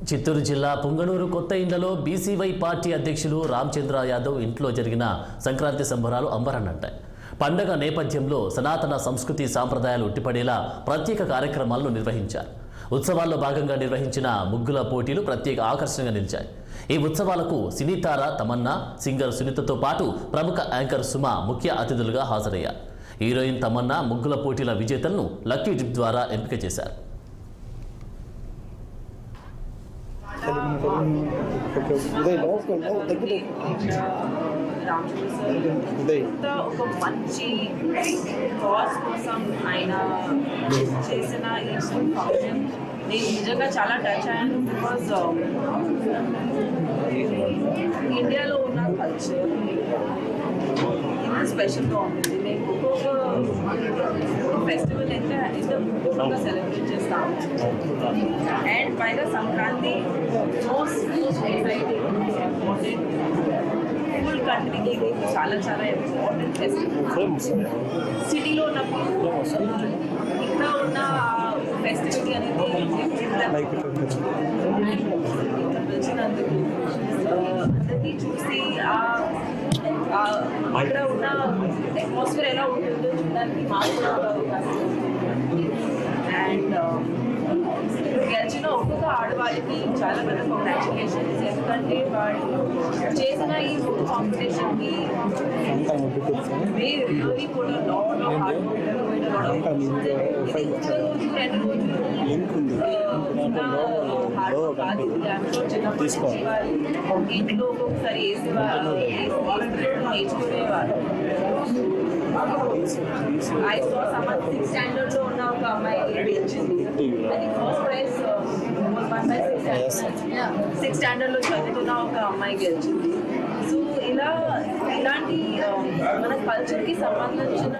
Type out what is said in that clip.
చిత్తూరు జిల్లా పుంగనూరు కొత్త ఇండ్లలో బీసీవై పార్టీ అధ్యక్షులు రామచంద్ర యాదవ్ ఇంట్లో జరిగిన సంక్రాంతి సంబరాలు అంబరనంటాయి. పండగ నేపథ్యంలో సనాతన సంస్కృతి సాంప్రదాయాలు ఉట్టిపడేలా ప్రత్యేక కార్యక్రమాలను నిర్వహించారు. ఉత్సవాల్లో భాగంగా నిర్వహించిన ముగ్గుల పోటీలు ప్రత్యేక ఆకర్షణగా నిలిచాయి. ఈ ఉత్సవాలకు సినీతార తమన్నా, సింగర్ సునీతతో పాటు ప్రముఖ యాంకర్ సుమ ముఖ్య అతిథులుగా హాజరయ్యారు. హీరోయిన్ తమన్నా ముగ్గుల పోటీల విజేతలను లక్కీ డ్రిప్ ద్వారా ఎంపిక చేశారు. ఒక మంచి కాజ్ కోసం ఆయన చేసిన ఈ ఫంక్షన్ నేను నిజంగా చాలా టచ్ అయ్యాను. బికాజ్ ఇండియాలో ఉన్న కల్చర్ ఇంత స్పెషల్గా ఉంటుంది. నేను ఒక్కొక్క ఫెస్టివల్ ఎంత ముఖ్యంగా సెలబ్రేట్ చేస్తాము. అండ్ పైగా Sankranti most exciting important full కంట్రీకి ఇది చాలా ఇంపార్టెంట్ ఫెస్టివల్. సిటీలో ఉన్నప్పుడు ఇక్కడ ఉన్న ఫెస్టివిటీ అనేది వచ్చినందుకు అందరికీ చూసి ఇక్కడ ఉన్న అట్మాస్ఫియర్ ఎలా ఉంటుందో చూడడానికి మాకు కూడా అండ్ గెలిచిన ఒక్కొక్క ఆడవాళ్ళకి చాలా పెద్ద కంగ్రాచులేషన్స్. ఎందుకంటే వాళ్ళు చేసిన ఈ ఫుడ్ కాంపిటీషన్కి లాట్ ఆఫ్ హార్డ్ ఇంట్లో ఒక్కొక్కసారి నేర్చుకునేవారు. I so summer 6th standard లో ఉన్న ఒక అమ్మాయి గెలిచింది. అది ఫస్ట్ ప్రైజ్ 6th స్టాండర్డ్ లో చదువుతున్న ఒక అమ్మాయి గెలిచింది. సో ఇలాంటి మన కల్చర్కి సంబంధించిన